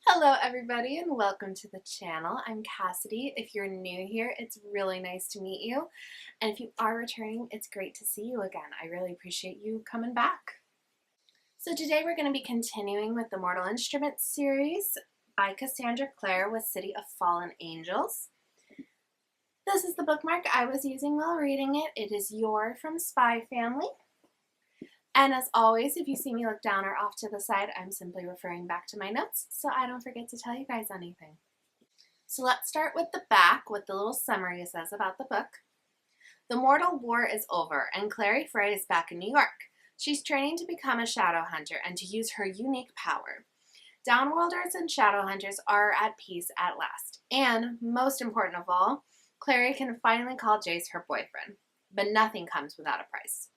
Hello everybody and welcome to the channel. I'm Cassidy. If you're new here, it's really nice to meet you. And if you are returning, it's great to see you again. I really appreciate you coming back. So today we're going to be continuing with the Mortal Instruments series by Cassandra Clare with City of Fallen Angels. This is the bookmark I was using while reading it. It is Your from Spy Family. And as always, if you see me look down or off to the side, I'm simply referring back to my notes so I don't forget to tell you guys anything. So let's start with the back, what the little summary says about the book. The mortal war is over, and Clary Frey is back in New York. She's training to become a shadow hunter and to use her unique power. Downworlders and shadow hunters are at peace at last. And, most important of all, Clary can finally call Jace her boyfriend. But nothing comes without a price.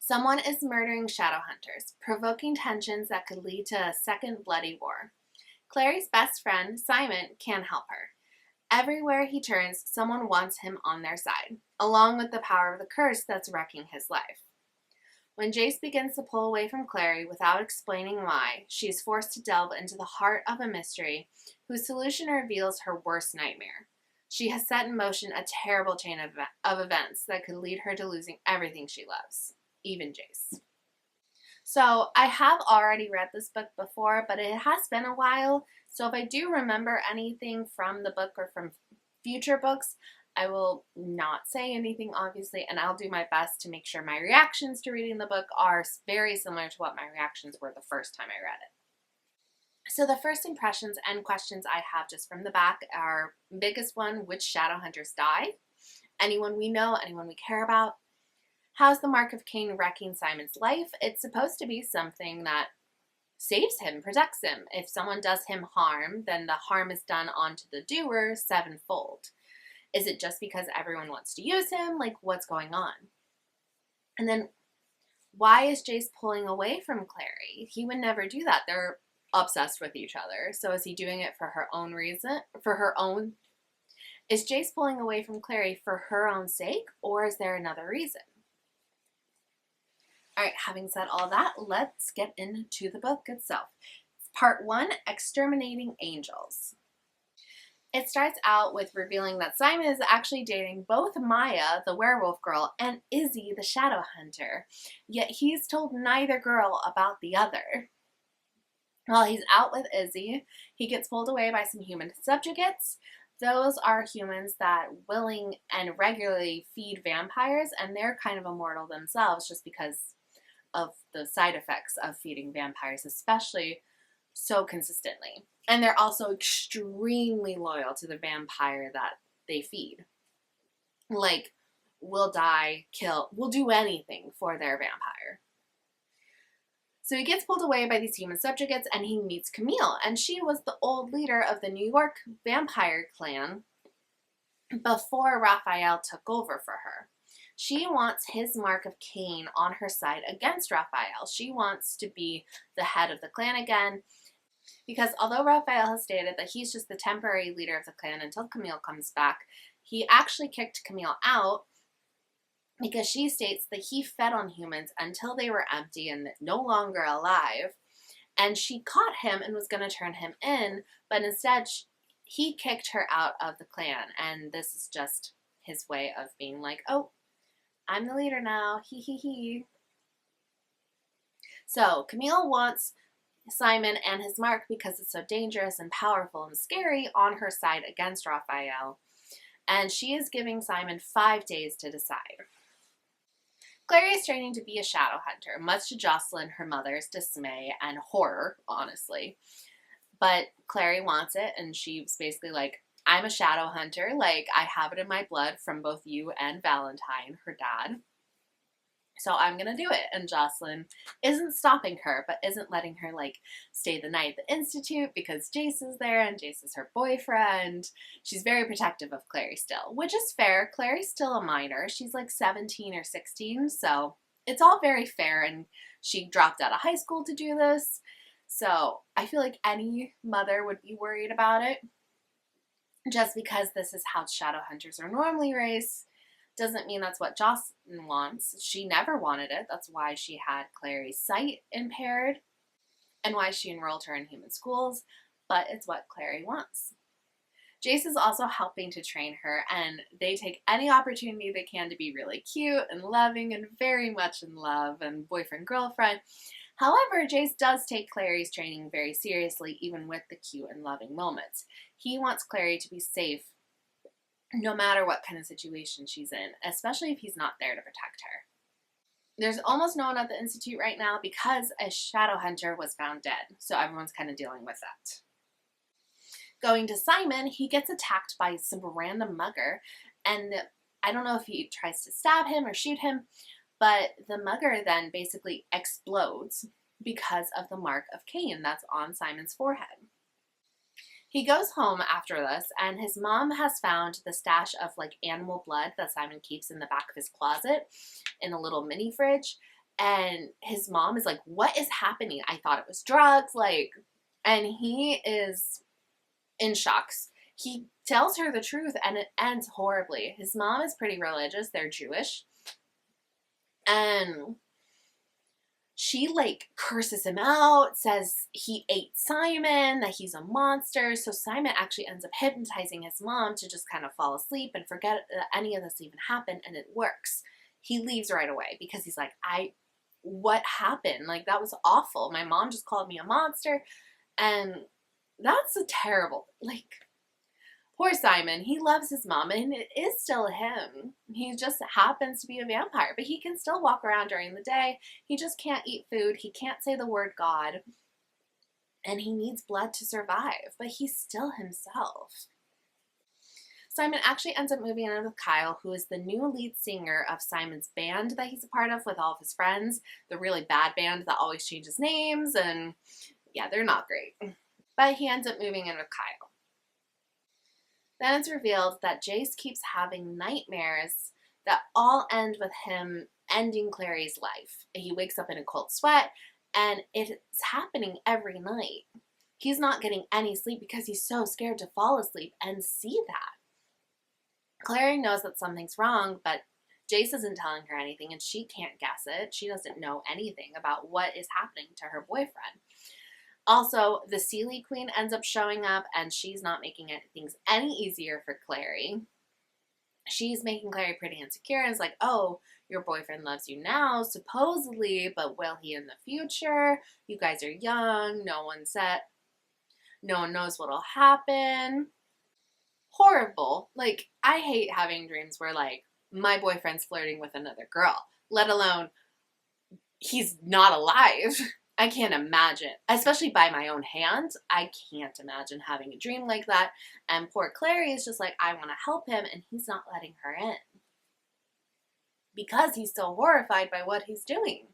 Someone is murdering shadow hunters, provoking tensions that could lead to a second bloody war. Clary's best friend, Simon, can help her. Everywhere he turns, someone wants him on their side, along with the power of the curse that's wrecking his life. When Jace begins to pull away from Clary without explaining why, she is forced to delve into the heart of a mystery whose solution reveals her worst nightmare. She has set in motion a terrible chain of events that could lead her to losing everything she loves. Even Jace. So I have already read this book before, but it has been a while. So if I do remember anything from the book or from future books, I will not say anything, obviously, and I'll do my best to make sure my reactions to reading the book are very similar to what my reactions were the first time I read it. So the first impressions and questions I have just from the back are, biggest one, which shadow hunters die? Anyone we know, anyone we care about? How's the Mark of Cain wrecking Simon's life? It's supposed to be something that saves him, protects him. If someone does him harm, then the harm is done onto the doer sevenfold. Is it just because everyone wants to use him? Like, what's going on? And then, why is Jace pulling away from Clary? He would never do that. They're obsessed with each other. So is he doing it for her own reason? Is Jace pulling away from Clary for her own sake? Or is there another reason? All right, having said all that, let's get into the book itself. Part 1, Exterminating Angels. It starts out with revealing that Simon is actually dating both Maya, the werewolf girl, and Izzy, the shadow hunter. Yet he's told neither girl about the other. While he's out with Izzy, he gets pulled away by some human subjugates. Those are humans that willing and regularly feed vampires, and they're kind of immortal themselves just because of the side effects of feeding vampires, especially so consistently. And they're also extremely loyal to the vampire that they feed. Like, will die, kill, will do anything for their vampire. So he gets pulled away by these human subjugates and he meets Camille. And she was the old leader of the New York vampire clan before Raphael took over for her. She wants his Mark of Cain on her side against Raphael. She wants to be the head of the clan again, because although Raphael has stated that he's just the temporary leader of the clan until Camille comes back, he actually kicked Camille out because she states that he fed on humans until they were empty and no longer alive, and she caught him and was going to turn him in, but instead he kicked her out of the clan, and this is just his way of being like, oh, I'm the leader now, he he he. So Camille wants Simon and his mark because it's so dangerous and powerful and scary on her side against Raphael, and she is giving Simon 5 days to decide. Clary is training to be a shadow hunter, much to Jocelyn, her mother's dismay and horror, honestly. But Clary wants it, and she's basically like, I'm a shadow hunter, like, I have it in my blood from both you and Valentine, her dad. So I'm gonna do it. And Jocelyn isn't stopping her, but isn't letting her, like, stay the night at the Institute because Jace is there and Jace is her boyfriend. She's very protective of Clary still, which is fair. Clary's still a minor. She's like 17 or 16, so it's all very fair, and she dropped out of high school to do this. So I feel like any mother would be worried about it. Just because this is how shadow hunters are normally raised doesn't mean that's what Jocelyn wants. She never wanted it. That's why she had Clary's sight impaired. and why she enrolled her in human schools, but it's what Clary wants. Jace is also helping to train her, and they take any opportunity they can to be really cute and loving and very much in love and boyfriend-girlfriend. However, Jace does take Clary's training very seriously, even with the cute and loving moments. He wants Clary to be safe no matter what kind of situation she's in, especially if he's not there to protect her. There's almost no one at the Institute right now because a shadow hunter was found dead, so everyone's kind of dealing with that. Going to Simon, he gets attacked by some random mugger, and I don't know if he tries to stab him or shoot him, but the mugger then basically explodes because of the mark of Cain that's on Simon's forehead. He goes home after this, and his mom has found the stash of like animal blood that Simon keeps in the back of his closet in a little mini fridge. And his mom is like, "What is happening? I thought it was drugs." And he is in shocks. He tells her the truth, and it ends horribly. His mom is pretty religious. They're Jewish. And she like curses him out, says he ate Simon, that he's a monster. So Simon actually ends up hypnotizing his mom to just kind of fall asleep and forget that any of this even happened, and it works. He leaves right away because he's like, what happened? Like, that was awful. My mom just called me a monster. And that's a terrible, poor Simon. He loves his mom, and it is still him. He just happens to be a vampire, but he can still walk around during the day. He just can't eat food. He can't say the word God, and he needs blood to survive, but he's still himself. Simon actually ends up moving in with Kyle, who is the new lead singer of Simon's band that he's a part of with all of his friends, the really bad band that always changes names, and yeah, they're not great. But he ends up moving in with Kyle. Then it's revealed that Jace keeps having nightmares that all end with him ending Clary's life. He wakes up in a cold sweat, and it's happening every night. He's not getting any sleep because he's so scared to fall asleep and see that. Clary knows that something's wrong, but Jace isn't telling her anything, and she can't guess it. She doesn't know anything about what is happening to her boyfriend. Also, the Seelie Queen ends up showing up, and she's not making things any easier for Clary. She's making Clary pretty insecure and is like, "Oh, your boyfriend loves you now, supposedly, but will he in the future? You guys are young. No one knows what'll happen." Horrible. I hate having dreams where, my boyfriend's flirting with another girl, let alone he's not alive. I can't imagine, especially by my own hand. I can't imagine having a dream like that. And poor Clary is just like, I want to help him, and he's not letting her in because he's so horrified by what he's doing.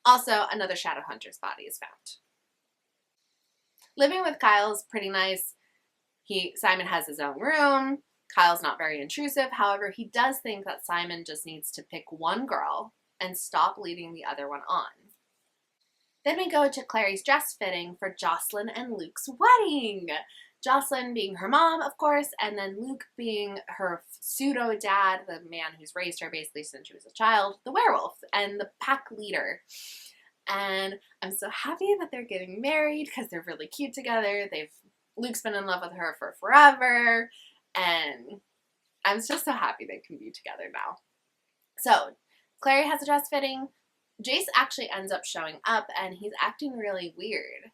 Also, another shadow hunter's body is found. Living with Kyle is pretty nice. Simon has his own room. Kyle's not very intrusive. However, he does think that Simon just needs to pick one girl and stop leading the other one on. Then we go to Clary's dress fitting for Jocelyn and Luke's wedding. Jocelyn being her mom, of course, and then Luke being her pseudo-dad, the man who's raised her basically since she was a child, the werewolf, and the pack leader. And I'm so happy that they're getting married because they're really cute together. Luke's been in love with her for forever, and I'm just so happy they can be together now. So, Clary has a dress fitting. Jace actually ends up showing up, and he's acting really weird.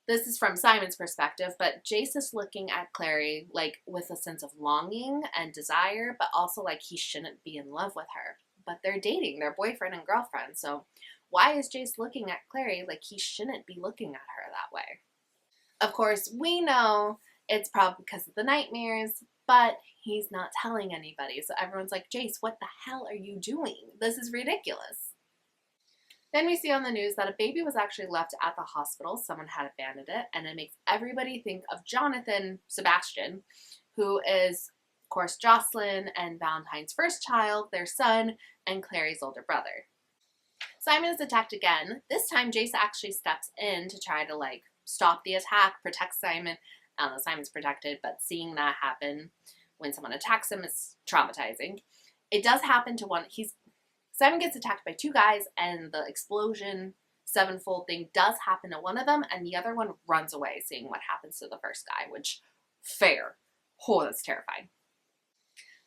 This is from Simon's perspective, but Jace is looking at Clary with a sense of longing and desire, but also he shouldn't be in love with her. But they're dating, they're boyfriend and girlfriend, so why is Jace looking at Clary like he shouldn't be looking at her that way? Of course, we know it's probably because of the nightmares, but he's not telling anybody. So everyone's like, Jace, what the hell are you doing? This is ridiculous. Then we see on the news that a baby was actually left at the hospital. Someone had abandoned it, and it makes everybody think of Jonathan Sebastian, who is, of course, Jocelyn and Valentine's first child, their son, and Clary's older brother. Simon is attacked again. This time, Jace actually steps in to try to, stop the attack, protect Simon. I don't know, Simon's protected, but seeing that happen when someone attacks him is traumatizing. It does happen to Simon gets attacked by 2 guys, and the explosion sevenfold thing does happen to one of them, and the other one runs away, seeing what happens to the first guy, which, fair. Oh, that's terrifying.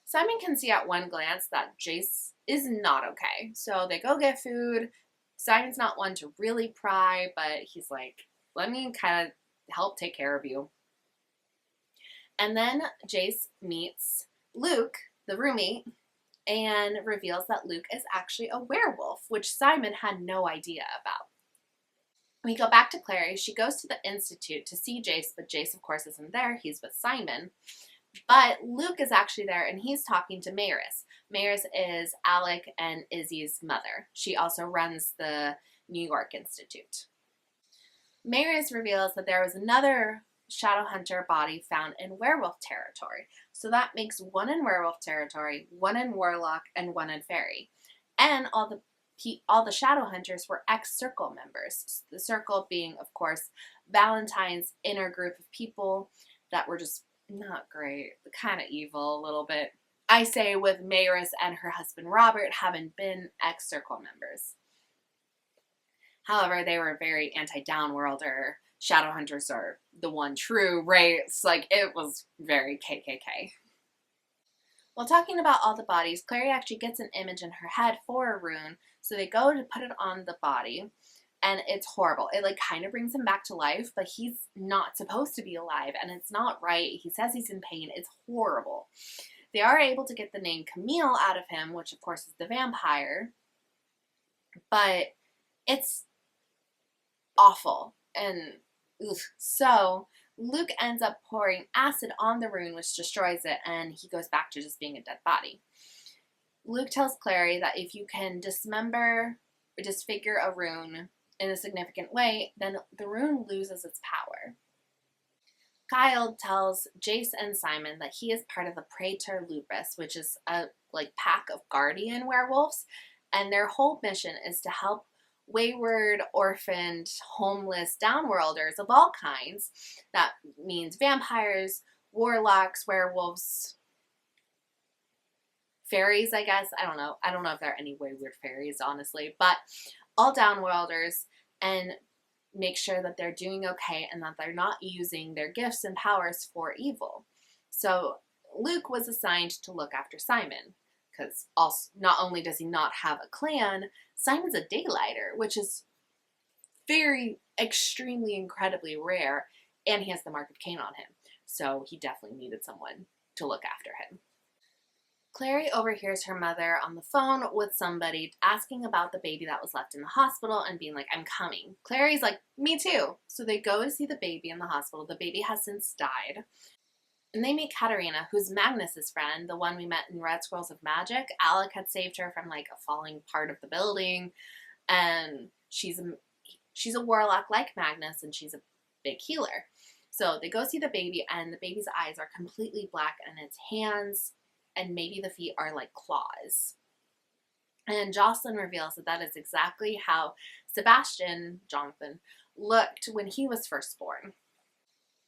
Simon can see at one glance that Jace is not okay, so they go get food. Simon's not one to really pry, but he's like, let me kind of help take care of you. And then Jace meets Luke, the roommate, and reveals that Luke is actually a werewolf, which Simon had no idea about. We go back to Clary. She goes to the Institute to see Jace, but Jace, of course, isn't there. He's with Simon. But Luke is actually there, and he's talking to Maris. Maris is Alec and Izzy's mother. She also runs the New York Institute. Maris reveals that there was another Shadowhunter body found in werewolf territory. So that makes 1 in werewolf territory, 1 in warlock, and 1 in fairy. And all the Shadowhunters were ex-Circle members. The Circle being, of course, Valentine's inner group of people that were just not great, kind of evil a little bit. I say with Maris and her husband Robert having been ex-Circle members. However, they were very anti-Downworlder. Shadowhunters are the one true race. Like, it was very KKK. While talking about all the bodies, Clary actually gets an image in her head for a rune, so they go to put it on the body, and it's horrible. It, like, kind of brings him back to life, but he's not supposed to be alive, and it's not right. He says he's in pain. It's horrible. They are able to get the name Camille out of him, which, of course, is the vampire, but it's awful, and so Luke ends up pouring acid on the rune, which destroys it, and he goes back to just being a dead body. Luke tells Clary that if you can dismember or disfigure a rune in a significant way, then the rune loses its power. Kyle tells Jace and Simon that he is part of the Praetor Lupus, which is a pack of guardian werewolves, and their whole mission is to help wayward, orphaned, homeless Downworlders of all kinds. That means vampires, warlocks, werewolves, fairies, I guess. I don't know. I don't know if there are any wayward fairies, honestly, but all Downworlders, and make sure that they're doing okay and that they're not using their gifts and powers for evil. So Luke was assigned to look after Simon, because not only does he not have a clan, Simon's a daylighter, which is very, extremely, incredibly rare, and he has the mark of Cain on him. So he definitely needed someone to look after him. Clary overhears her mother on the phone with somebody asking about the baby that was left in the hospital and being like, I'm coming. Clary's like, me too. So they go to see the baby in the hospital. The baby has since died. And they meet Katarina, who's Magnus's friend, the one we met in Red Scrolls of Magic. Alec had saved her from a falling part of the building, and she's a warlock like Magnus, and she's a big healer. So they go see the baby, and the baby's eyes are completely black, and its hands and maybe the feet are like claws. And Jocelyn reveals that that is exactly how Jonathan, looked when he was first born.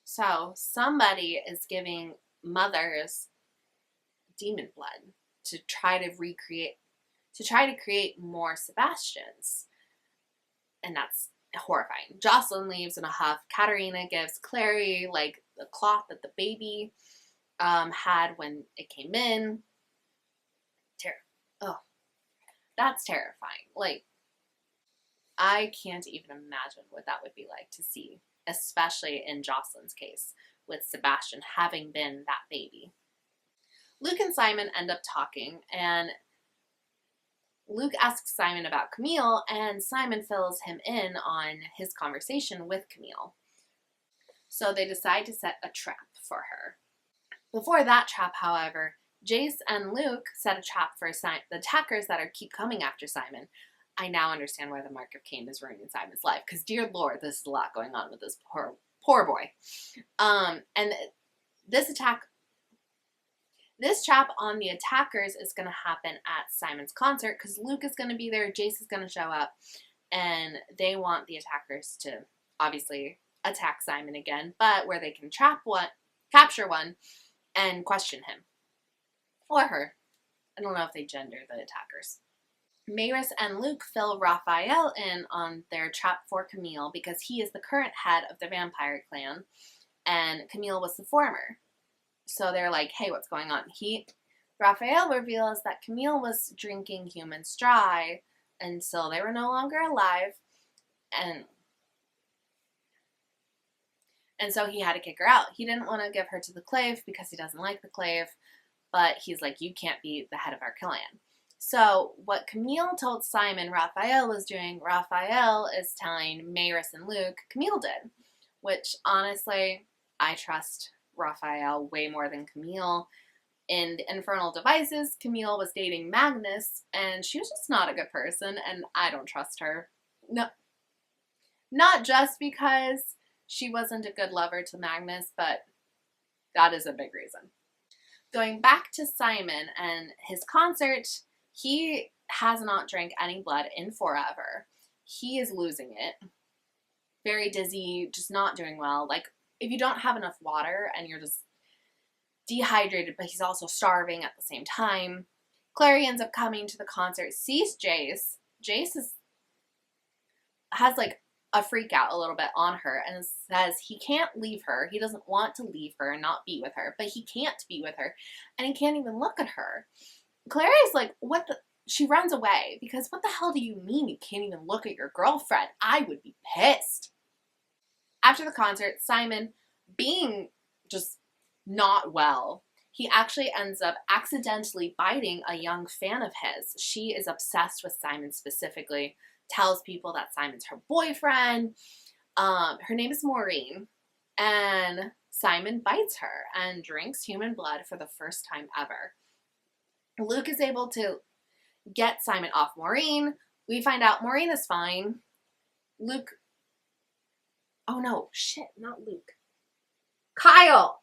So somebody is giving mothers demon blood to try to create more Sebastians. And that's horrifying. Jocelyn leaves in a huff. Katarina gives Clary the cloth that the baby had when it came in. Oh, that's terrifying. I can't even imagine what that would be like to see, especially in Jocelyn's case, with Sebastian having been that baby. Luke and Simon end up talking, and Luke asks Simon about Camille, and Simon fills him in on his conversation with Camille. So they decide to set a trap for her. Before that trap, however, Jace and Luke set a trap for the attackers that keep coming after Simon. I now understand why the Mark of Cain is ruining Simon's life, because dear Lord, this is a lot going on with this poor boy. And this trap on the attackers is going to happen at Simon's concert, because Luke is going to be there, Jace is going to show up, and they want the attackers to obviously attack Simon again, but where they can capture one, and question him. Or her. I don't know if they gender the attackers. Maris and Luke fill Raphael in on their trap for Camille because he is the current head of the vampire clan, and Camille was the former. So they're like, hey, what's going on? Raphael reveals that Camille was drinking humans dry until they were no longer alive, and so he had to kick her out. He didn't want to give her to the Clave because he doesn't like the Clave, but he's like, you can't be the head of our clan. So what Camille told Simon Raphael was doing, Raphael is telling Maris and Luke Camille did, which honestly, I trust Raphael way more than Camille. In the Infernal Devices, Camille was dating Magnus, and she was just not a good person, and I don't trust her. No, not just because she wasn't a good lover to Magnus, but that is a big reason. Going back to Simon and his concert, he has not drank any blood in forever. He is losing it. Very dizzy, just not doing well. Like, if you don't have enough water and you're just dehydrated, but he's also starving at the same time. Claire ends up coming to the concert, sees Jace. Jace has like a freak out a little bit on her and says he can't leave her. He doesn't want to leave her and not be with her, but he can't be with her, and he can't even look at her. Claire is like, what the? She runs away because what the hell do you mean you can't even look at your girlfriend? I would be pissed. After the concert, Simon, being just not well, he actually ends up accidentally biting a young fan of his. She is obsessed with Simon specifically, tells people that Simon's her boyfriend. Her name is Maureen, and Simon bites her and drinks human blood for the first time ever. Luke is able to get Simon off Maureen. We find out Maureen is fine. Luke, oh no, shit, not Luke. Kyle!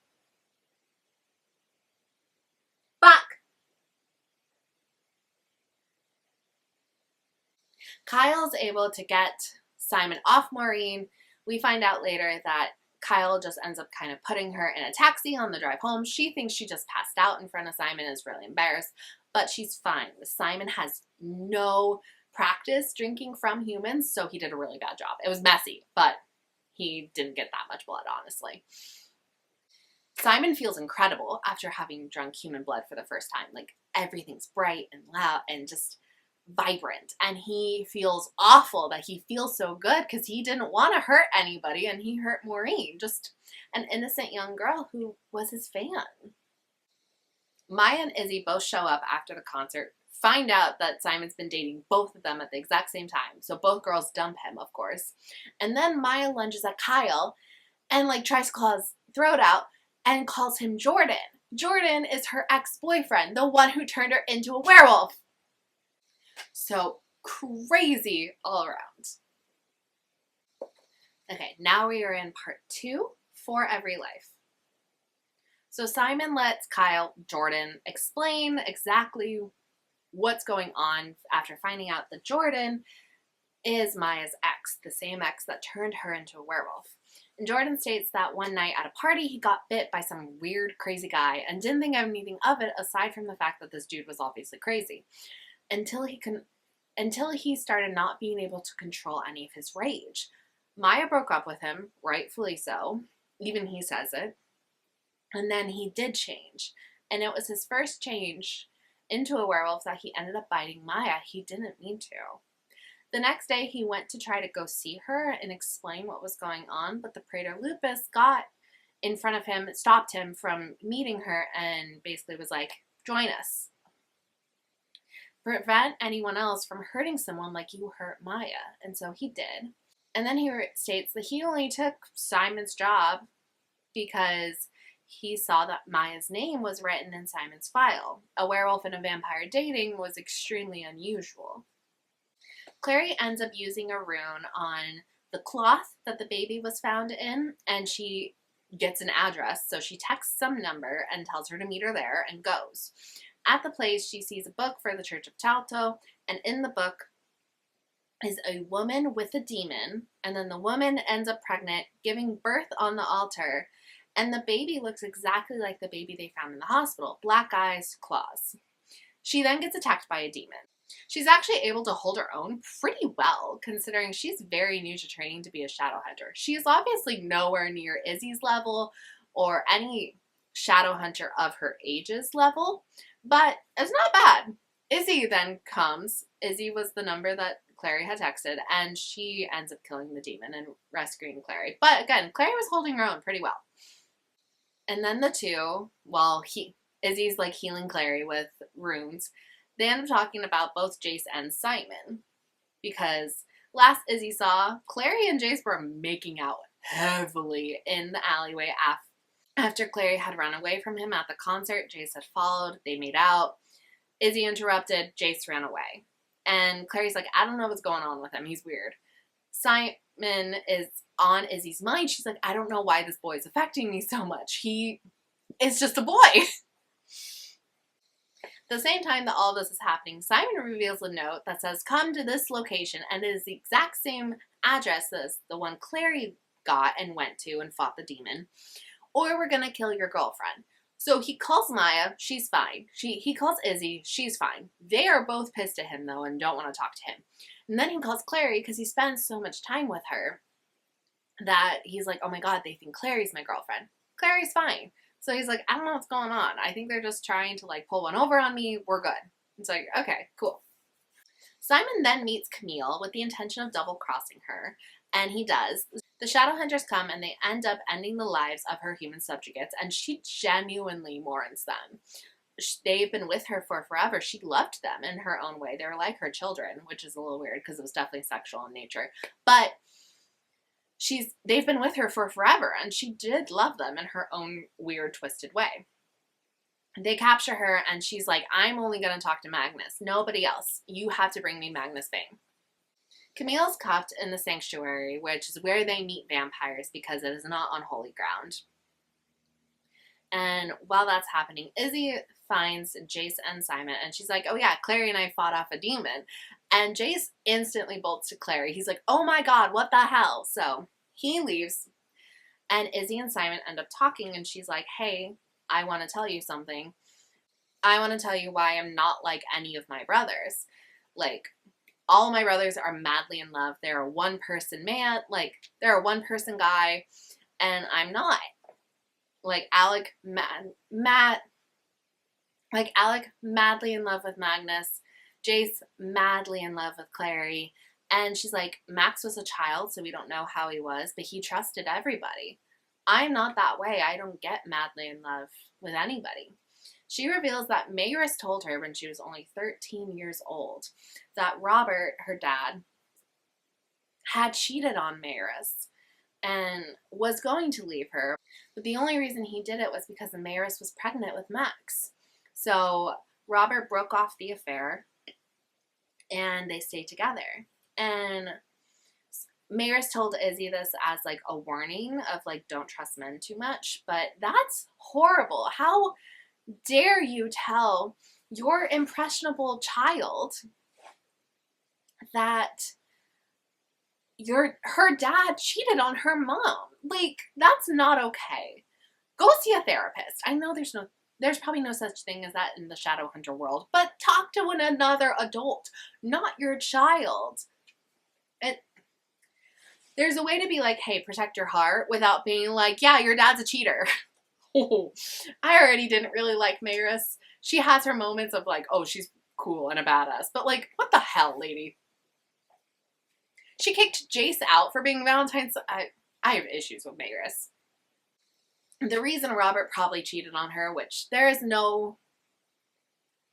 Fuck! Kyle's able to get Simon off Maureen. We find out later that Kyle just ends up kind of putting her in a taxi on the drive home. She thinks she just passed out in front of Simon and is really embarrassed, but she's fine. Simon has no practice drinking from humans, so he did a really bad job. It was messy, but he didn't get that much blood, honestly. Simon feels incredible after having drunk human blood for the first time. Like, everything's bright and loud and just vibrant, and he feels awful that he feels so good because he didn't want to hurt anybody, and he hurt Maureen, just an innocent young girl who was his fan. Maya and Izzy both show up after the concert, find out that Simon's been dating both of them at the exact same time, so both girls dump him, of course, and then Maya lunges at Kyle and like tries to claw his throat out and calls him Jordan. Jordan is her ex-boyfriend, the one who turned her into a werewolf. So crazy all around. Okay, now we are in part 2, For Every Life. So Simon lets Kyle, Jordan, explain exactly what's going on after finding out that Jordan is Maya's ex, the same ex that turned her into a werewolf. And Jordan states that one night at a party, he got bit by some weird, crazy guy and didn't think anything of it aside from the fact that this dude was obviously crazy. Until he started not being able to control any of his rage. Maya broke up with him, rightfully so. Even he says it. And then he did change. And it was his first change into a werewolf that he ended up biting Maya. He didn't mean to. The next day, he went to try to go see her and explain what was going on, but the Praetor Lupus got in front of him, stopped him from meeting her, and basically was like, join us. Prevent anyone else from hurting someone like you hurt Maya. And so he did. And then he states that he only took Simon's job because he saw that Maya's name was written in Simon's file. A werewolf and a vampire dating was extremely unusual. Clary ends up using a rune on the cloth that the baby was found in, and she gets an address. So she texts some number and tells her to meet her there and goes. At the place, she sees a book for the Church of Talto, and in the book is a woman with a demon, and then the woman ends up pregnant, giving birth on the altar, and the baby looks exactly like the baby they found in the hospital. Black eyes, claws. She then gets attacked by a demon. She's actually able to hold her own pretty well, considering she's very new to training to be a shadow hunter. She's obviously nowhere near Izzy's level or any shadow hunter of her age's level, but it's not bad. Izzy then comes. Izzy was the number that Clary had texted, and she ends up killing the demon and rescuing Clary. But again, Clary was holding her own pretty well. And then the two, well, Izzy's like healing Clary with runes. They end up talking about both Jace and Simon, because last Izzy saw, Clary and Jace were making out heavily in the alleyway after Clary had run away from him at the concert. Jace had followed, they made out. Izzy interrupted, Jace ran away. And Clary's like, I don't know what's going on with him, he's weird. Simon is on Izzy's mind. She's like, I don't know why this boy is affecting me so much. He is just a boy. At the same time that all this is happening, Simon reveals a note that says, come to this location, and it is the exact same address as the one Clary got and went to and fought the demon, or we're gonna kill your girlfriend. So he calls Maya, she's fine. He calls Izzy, she's fine. They are both pissed at him though and don't want to talk to him. And then he calls Clary because he spends so much time with her that he's like, oh my god, they think Clary's my girlfriend. Clary's fine. So he's like, I don't know what's going on. I think they're just trying to like pull one over on me. We're good. It's like, okay, cool. Simon then meets Camille with the intention of double crossing her, and he does. The shadow hunters come and they end up ending the lives of her human subjugates, and she genuinely mourns them. They've been with her for forever. She loved them in her own way. They were like her children, which is a little weird because it was definitely sexual in nature. But they've been with her for forever, and she did love them in her own weird, twisted way. They capture her, and she's like, I'm only going to talk to Magnus. Nobody else. You have to bring me Magnus Bane. Camille's cuffed in the sanctuary, which is where they meet vampires because it is not on holy ground. And while that's happening, Izzy finds Jace and Simon, and she's like, oh yeah, Clary and I fought off a demon. And Jace instantly bolts to Clary. He's like, oh my god, what the hell? So he leaves, and Izzy and Simon end up talking, and she's like, hey, I want to tell you something. I want to tell you why I'm not like any of my brothers. Like, all of my brothers are madly in love. They're a one-person man. Like, they're a one-person guy, and I'm not. Like, Alec madly in love with Magnus. Jace madly in love with Clary. And she's like, Max was a child, so we don't know how he was, but he trusted everybody. I'm not that way. I don't get madly in love with anybody. She reveals that Mayrus told her when she was only 13 years old that Robert, her dad, had cheated on Mayrus and was going to leave her. But the only reason he did it was because Mayrus was pregnant with Max. So Robert broke off the affair and they stayed together. And Mayrus told Izzy this as like a warning of like, don't trust men too much. But that's horrible. How dare you tell your impressionable child that her dad cheated on her mom? Like, that's not okay. Go see a therapist. I know there's probably no such thing as that in the Shadowhunter world, but talk to another adult, not your child. There's a way to be like, hey, protect your heart without being like, yeah, your dad's a cheater. I already didn't really like Mayrus. She has her moments of like, oh, she's cool and a badass, but like, what the hell, lady? She kicked Jace out for being Valentine's. I have issues with Mayrus. The reason Robert probably cheated on her, which there is no,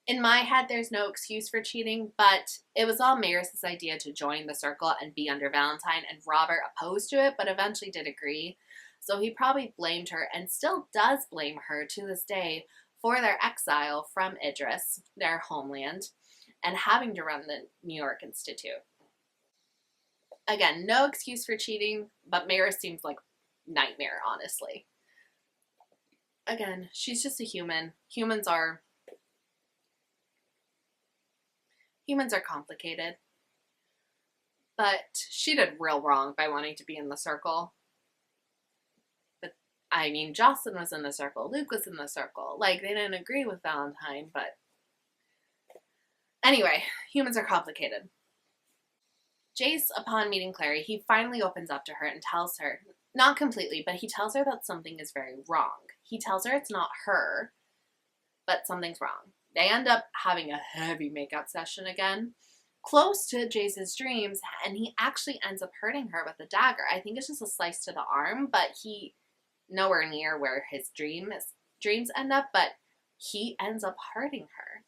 in my head, there's no excuse for cheating, but it was all Mayrus' idea to join the circle and be under Valentine, and Robert opposed to it, but eventually did agree. So he probably blamed her, and still does blame her to this day, for their exile from Idris, their homeland, and having to run the New York Institute. Again, no excuse for cheating, but Mayrus seems like nightmare, honestly. Again, she's just a human. Humans are complicated. But she did real wrong by wanting to be in the circle. But, I mean, Jocelyn was in the circle. Luke was in the circle. Like, they didn't agree with Valentine, but Anyway, humans are complicated. Jace, upon meeting Clary, he finally opens up to her and tells her, not completely, but he tells her that something is very wrong. He tells her it's not her, but something's wrong. They end up having a heavy makeout session again, close to Jace's dreams, and he actually ends up hurting her with a dagger. I think it's just a slice to the arm, but he nowhere near where his dreams end up, but he ends up hurting her.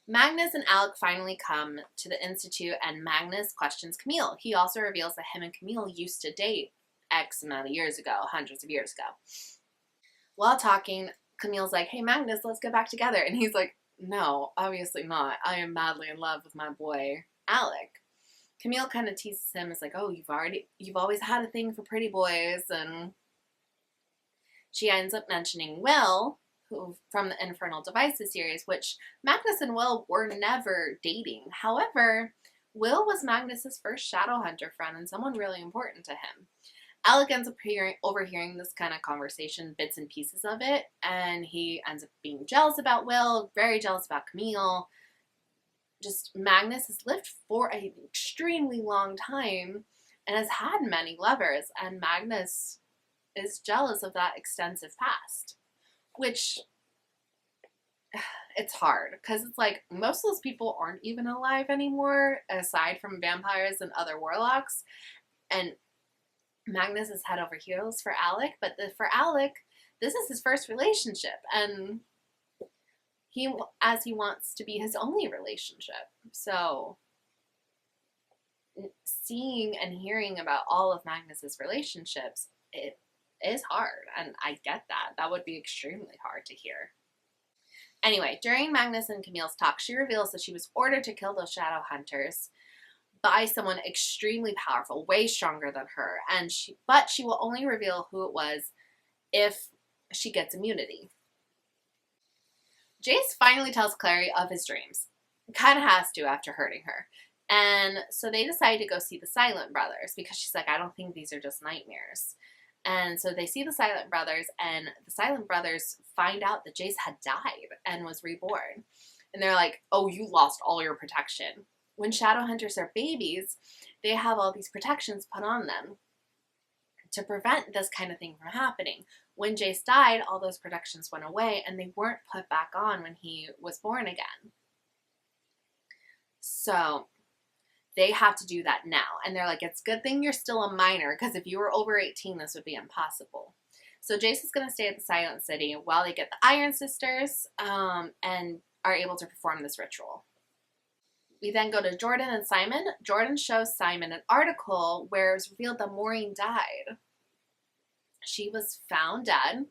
Magnus and Alec finally come to the Institute, and Magnus questions Camille. He also reveals that him and Camille used to date X amount of years ago, hundreds of years ago. While talking, Camille's like, hey, Magnus, let's get back together. And he's like, no, obviously not. I am madly in love with my boy, Alec. Camille kind of teases him. It's like, oh, you've always had a thing for pretty boys. And she ends up mentioning Will, who from the Infernal Devices series, which Magnus and Will were never dating. However, Will was Magnus's first Shadowhunter friend and someone really important to him. Alec ends up overhearing this kind of conversation, bits and pieces of it, and he ends up being jealous about Will, very jealous about Camille. Just Magnus has lived for an extremely long time and has had many lovers, and Magnus is jealous of that extensive past. Which, it's hard, because it's like, most of those people aren't even alive anymore, aside from vampires and other warlocks, and Magnus is head over heels for Alec, but for Alec, this is his first relationship, and he wants to be his only relationship. So seeing and hearing about all of Magnus's relationships, it is hard, and I get that. That would be extremely hard to hear. Anyway, during Magnus and Camille's talk, she reveals that she was ordered to kill those shadow hunters by someone extremely powerful, way stronger than her, but she will only reveal who it was if she gets immunity. Jace finally tells Clary of his dreams. Kind of has to after hurting her. And so they decide to go see the Silent Brothers, because she's like, I don't think these are just nightmares. And so they see the Silent Brothers, and the Silent Brothers find out that Jace had died and was reborn. And they're like, oh, you lost all your protection. When Shadowhunters are babies, they have all these protections put on them to prevent this kind of thing from happening. When Jace died, all those protections went away, and they weren't put back on when he was born again. So they have to do that now. And they're like, it's a good thing you're still a minor, because if you were over 18, this would be impossible. So Jace is going to stay at the Silent City while they get the Iron Sisters and are able to perform this ritual. We then go to Jordan and Simon. Jordan shows Simon an article where it was revealed that Maureen died. She was found dead,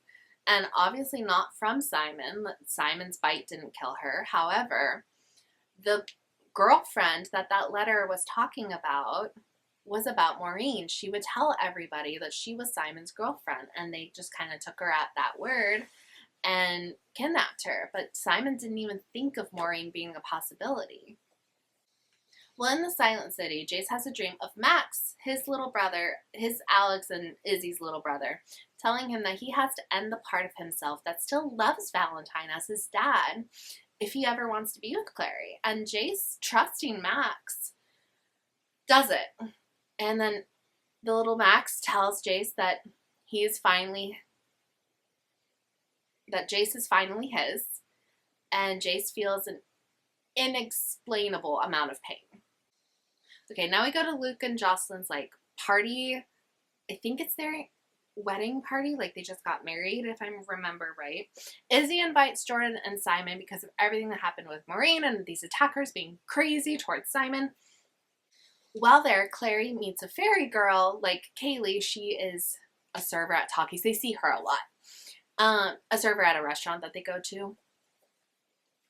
and obviously not from Simon. Simon's bite didn't kill her. However, the girlfriend that letter was talking about was about Maureen. She would tell everybody that she was Simon's girlfriend, and they just kind of took her at that word and kidnapped her. But Simon didn't even think of Maureen being a possibility. Well, in the Silent City, Jace has a dream of Max, his little brother, his Alex and Izzy's little brother, telling him that he has to end the part of himself that still loves Valentine as his dad if he ever wants to be with Clary. And Jace, trusting Max, does it. And then the little Max tells Jace that Jace is finally his, and Jace feels an inexplainable amount of pain. Okay, now we go to Luke and Jocelyn's party. I think it's their wedding party, they just got married, if I remember right. Izzy invites Jordan and Simon because of everything that happened with Maureen and these attackers being crazy towards Simon. While there, Clary meets a fairy girl like Kaylee. She is a server at Talkies. They see her a lot. A server at a restaurant that they go to.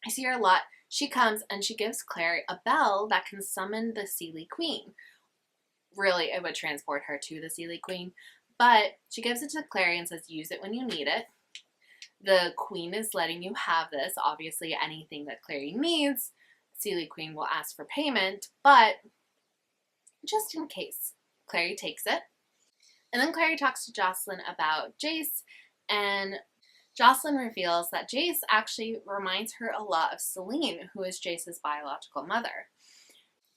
I see her a lot. She comes and she gives Clary a bell that can summon the Seelie Queen. Really, it would transport her to the Seelie Queen. But she gives it to Clary and says, use it when you need it. The Queen is letting you have this. Obviously, anything that Clary needs, Seelie Queen will ask for payment. But just in case, Clary takes it. And then Clary talks to Jocelyn about Jace, and Jocelyn reveals that Jace actually reminds her a lot of Celine, who is Jace's biological mother.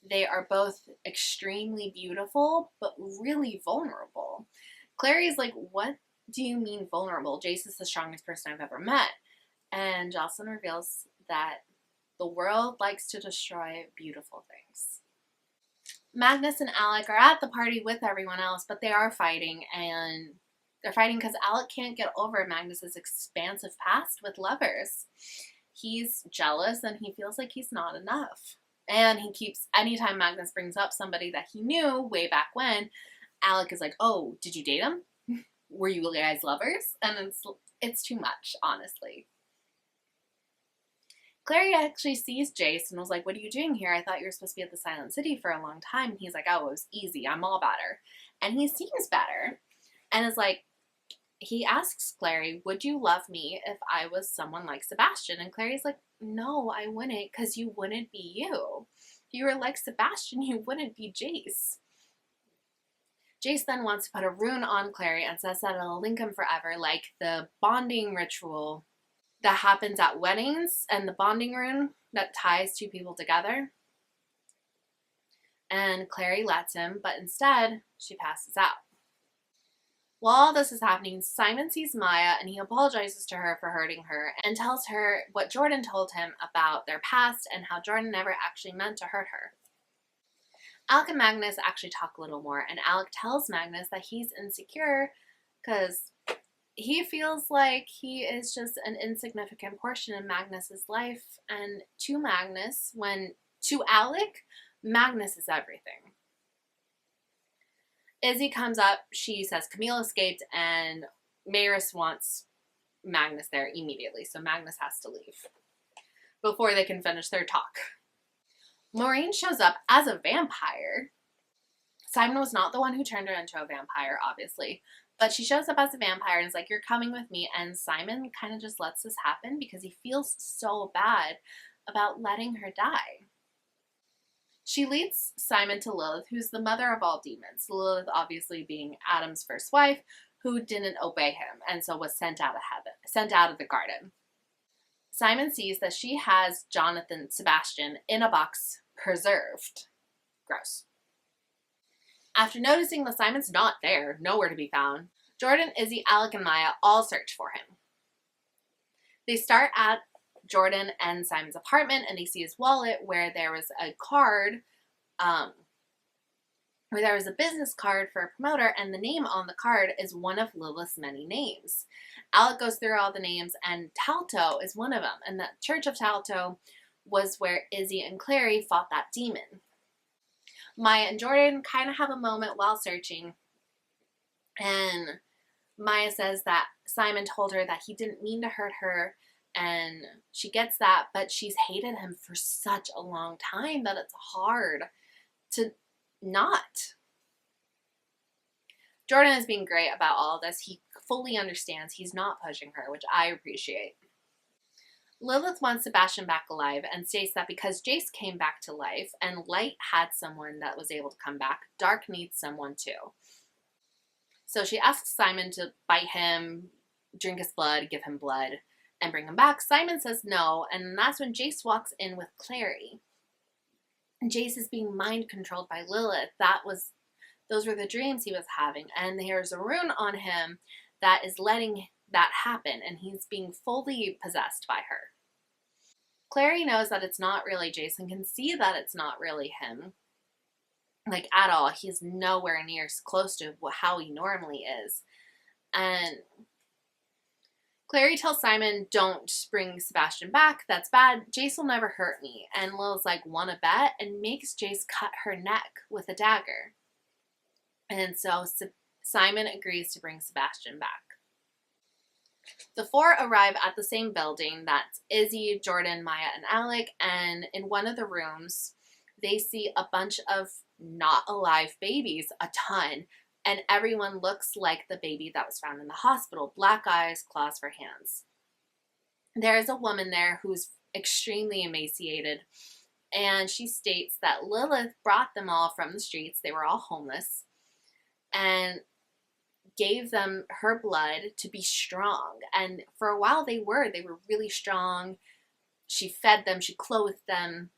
They are both extremely beautiful, but really vulnerable. Clary's like, what do you mean vulnerable? Jace is the strongest person I've ever met. And Jocelyn reveals that the world likes to destroy beautiful things. Magnus and Alec are at the party with everyone else, but they are fighting, and they're fighting because Alec can't get over Magnus's expansive past with lovers. He's jealous and he feels like he's not enough. And he keeps, anytime Magnus brings up somebody that he knew way back when, Alec is like, oh, did you date him? Were you guys lovers? And it's too much, honestly. Clary actually sees Jace and was like, what are you doing here? I thought you were supposed to be at the Silent City for a long time. And he's like, oh, it was easy. I'm all better. And he seems better. And is like, he asks Clary, would you love me if I was someone like Sebastian? And Clary's like, no, I wouldn't, because you wouldn't be you. If you were like Sebastian, you wouldn't be Jace. Jace then wants to put a rune on Clary and says that it'll link him forever, like the bonding ritual that happens at weddings and the bonding rune that ties two people together. And Clary lets him, but instead, she passes out. While all this is happening, Simon sees Maya and he apologizes to her for hurting her and tells her what Jordan told him about their past and how Jordan never actually meant to hurt her. Alec and Magnus actually talk a little more, and Alec tells Magnus that he's insecure because he feels like he is just an insignificant portion in Magnus's life, and to Alec, Magnus is everything. Izzy comes up, she says Camille escaped, and Maris wants Magnus there immediately, so Magnus has to leave before they can finish their talk. Maureen shows up as a vampire. Simon was not the one who turned her into a vampire, obviously, but she shows up as a vampire and is like, you're coming with me, and Simon kind of just lets this happen because he feels so bad about letting her die. She leads Simon to Lilith, who's the mother of all demons. Lilith obviously being Adam's first wife, who didn't obey him and so was sent out of the garden. Simon sees that she has Sebastian in a box preserved. Gross. After noticing that Simon's not there, nowhere to be found, Jordan, Izzy, Alec, and Maya all search for him. They start at Jordan and Simon's apartment, and they see his wallet where there was a card, where there was a business card for a promoter, and the name on the card is one of Lilith's many names. Alec goes through all the names, and Talto is one of them, and the Church of Talto was where Izzy and Clary fought that demon. Maya and Jordan kind of have a moment while searching, and Maya says that Simon told her that he didn't mean to hurt her, and she gets that, but she's hated him for such a long time that it's hard to not. Jordan is being great about all of this. He fully understands. He's not pushing her, which I appreciate. Lilith wants Sebastian back alive and states that because Jace came back to life and Light had someone that was able to come back, Dark needs someone too. So she asks Simon to bite him, drink his blood, give him blood, and bring him back. Simon says no, and that's when Jace walks in with Clary. And Jace is being mind controlled by Lilith. Those were the dreams he was having, and there's a rune on him that is letting that happen, and he's being fully possessed by her. Clary knows that it's not really Jace and can see that it's not really him, like at all. He's nowhere near close to how he normally is. And Clary tells Simon, don't bring Sebastian back, that's bad, Jace will never hurt me. And Lil's like, wanna bet? And makes Jace cut her neck with a dagger. And so Simon agrees to bring Sebastian back. The four arrive at the same building. That's Izzy, Jordan, Maya, and Alec. And in one of the rooms, they see a bunch of not alive babies, a ton. And everyone looks like the baby that was found in the hospital. Black eyes, claws for hands. There is a woman there who's extremely emaciated. And she states that Lilith brought them all from the streets. They were all homeless. And gave them her blood to be strong. And for a while they were really strong. She fed them, she clothed them,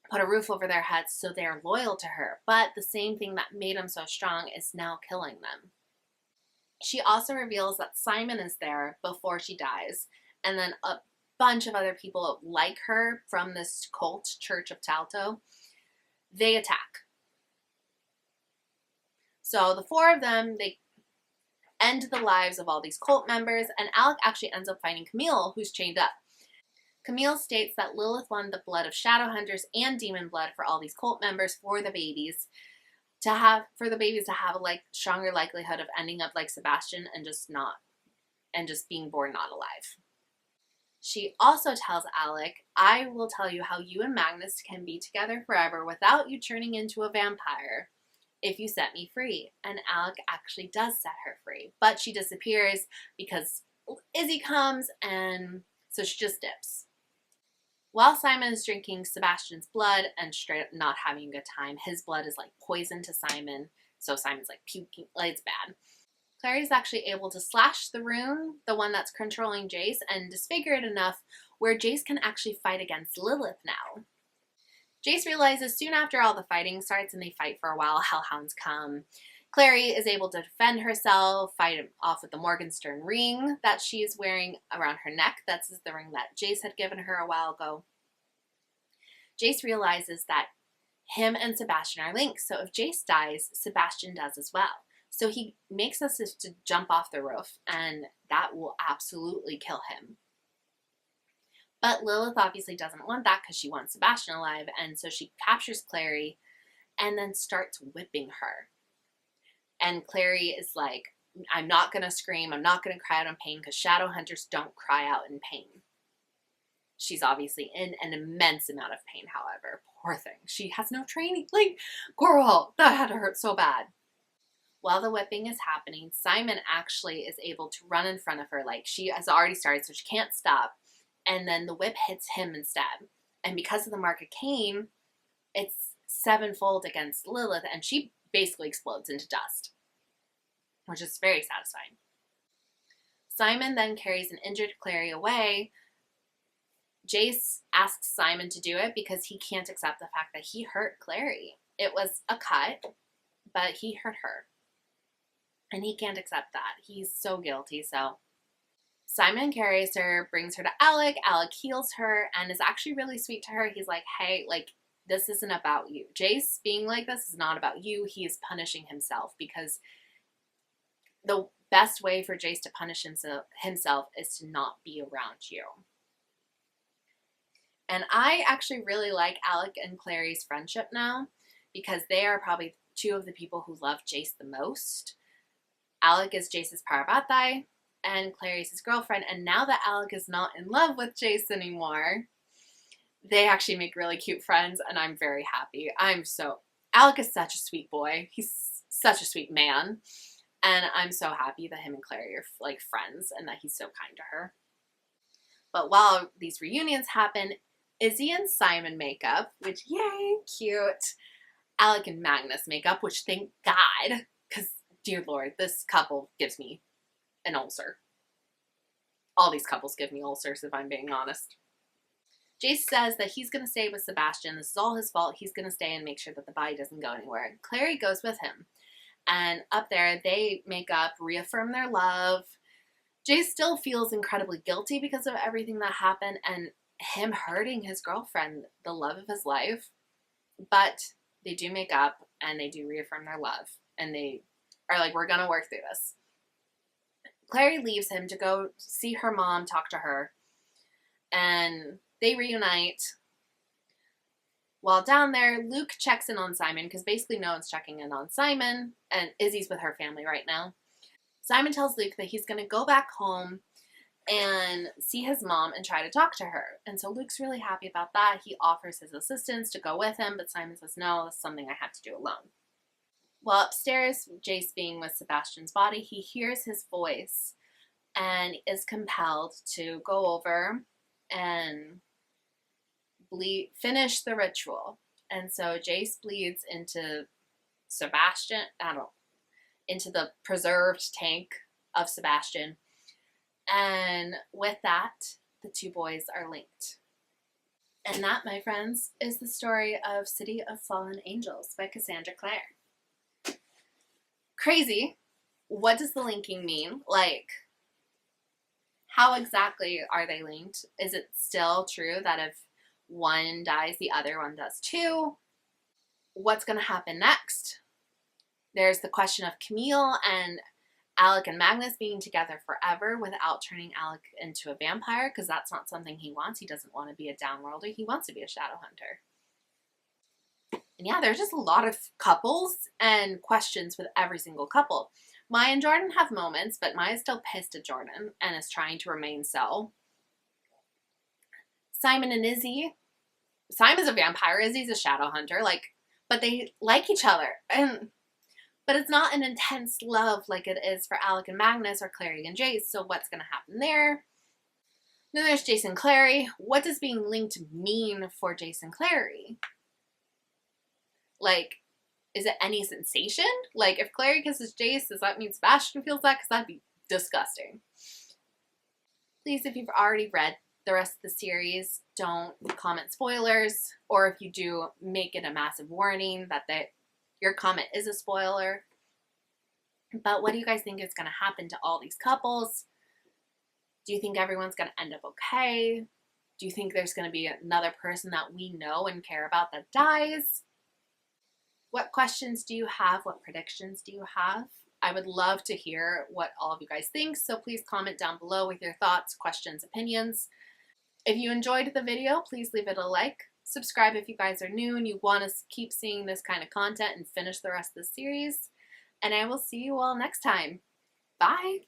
put a roof over their heads, so they're loyal to her. But the same thing that made them so strong is now killing them. She also reveals that Simon is there before she dies, and then a bunch of other people like her from this cult, Church of Talto, they attack. So the four of them, they end the lives of all these cult members, and Alec actually ends up finding Camille, who's chained up. Camille states that Lilith wanted the blood of shadow hunters and demon blood for all these cult members for the babies to have a like stronger likelihood of ending up like Sebastian and just being born not alive. She also tells Alec, I will tell you how you and Magnus can be together forever without you turning into a vampire if you set me free. And Alec actually does set her free, but she disappears because Izzy comes, and so she just dips. While Simon is drinking Sebastian's blood and straight up not having a good time, his blood is like poison to Simon, so Simon's like puking, like it's bad. Clary is actually able to slash the rune, the one that's controlling Jace, and disfigure it enough where Jace can actually fight against Lilith now. Jace realizes soon after all the fighting starts, and they fight for a while, hellhounds come. Clary is able to defend herself, fight off with the Morgenstern ring that she is wearing around her neck. That's the ring that Jace had given her a while ago. Jace realizes that him and Sebastian are linked, so if Jace dies, Sebastian does as well. So he makes us to jump off the roof, and that will absolutely kill him. But Lilith obviously doesn't want that because she wants Sebastian alive, and so she captures Clary and then starts whipping her. And Clary is like, I'm not going to scream, I'm not going to cry out in pain, because shadow hunters don't cry out in pain. She's obviously in an immense amount of pain, however. Poor thing. She has no training. Like, girl, that had to hurt so bad. While the whipping is happening, Simon actually is able to run in front of her. Like, she has already started, so she can't stop. And then the whip hits him instead. And because of the Mark of Cain, it's sevenfold against Lilith, and she basically explodes into dust, which is very satisfying. Simon then carries an injured Clary away. Jace asks Simon to do it because he can't accept the fact that he hurt Clary. It was a cut, but he hurt her. And he can't accept that. He's so guilty, so Simon carries her, brings her to Alec. Alec heals her and is actually really sweet to her. He's like, hey, like, this isn't about you. Jace being like this is not about you. He is punishing himself, because the best way for Jace to punish himself is to not be around you. And I actually really like Alec and Clary's friendship now, because they are probably two of the people who love Jace the most. Alec is Jace's Parvati, and Clary's his girlfriend. And now that Alec is not in love with Jace anymore, they actually make really cute friends, and I'm very happy. Alec is such a sweet boy. He's such a sweet man. And I'm so happy that him and Clary are like friends and that he's so kind to her. But while these reunions happen, Izzy and Simon make up, which, yay, cute. Alec and Magnus make up, which thank God, because dear Lord, this couple gives me an ulcer. All these couples give me ulcers, if I'm being honest. Jace says that he's going to stay with Sebastian. This is all his fault. He's going to stay and make sure that the body doesn't go anywhere. Clary goes with him. And up there, they make up, reaffirm their love. Jace still feels incredibly guilty because of everything that happened and him hurting his girlfriend, the love of his life. But they do make up and they do reaffirm their love. And they are like, we're going to work through this. Clary leaves him to go see her mom, talk to her. And they reunite. While down there, Luke checks in on Simon, because basically no one's checking in on Simon, and Izzy's with her family right now. Simon tells Luke that he's going to go back home and see his mom and try to talk to her. And so Luke's really happy about that. He offers his assistants to go with him, but Simon says, no, this is something I have to do alone. While upstairs, Jace being with Sebastian's body, he hears his voice and is compelled to go over and finish the ritual. And so Jace bleeds into Sebastian. into the preserved tank of Sebastian. And with that, the two boys are linked. And that, my friends, is the story of City of Fallen Angels by Cassandra Clare. Crazy. What does the linking mean? Like, how exactly are they linked? Is it still true that if one dies, the other one does too? What's going to happen next? There's the question of Camille and Alec and Magnus being together forever without turning Alec into a vampire, because that's not something he wants. He doesn't want to be a downworlder. He wants to be a shadow hunter. And yeah, there's just a lot of couples and questions with every single couple. Maya and Jordan have moments, but Maya's still pissed at Jordan and is trying to remain so. Simon and Izzy. Simon's a vampire. Izzy's a shadow hunter. But they like each other. But it's not an intense love like it is for Alec and Magnus or Clary and Jace. So what's going to happen there? Then there's Jace and Clary. What does being linked mean for Jace and Clary? Like, is it any sensation? Like, if Clary kisses Jace, does that mean Sebastian feels that? Because that'd be disgusting. Please, if you've already read the rest of the series, don't comment spoilers. Or if you do, make it a massive warning that your comment is a spoiler. But what do you guys think is going to happen to all these couples? Do you think everyone's going to end up okay? Do you think there's going to be another person that we know and care about that dies? What questions do you have? What predictions do you have? I would love to hear what all of you guys think, so please comment down below with your thoughts, questions, opinions. If you enjoyed the video, please leave it a like. Subscribe if you guys are new and you want to keep seeing this kind of content and finish the rest of the series. And I will see you all next time. Bye!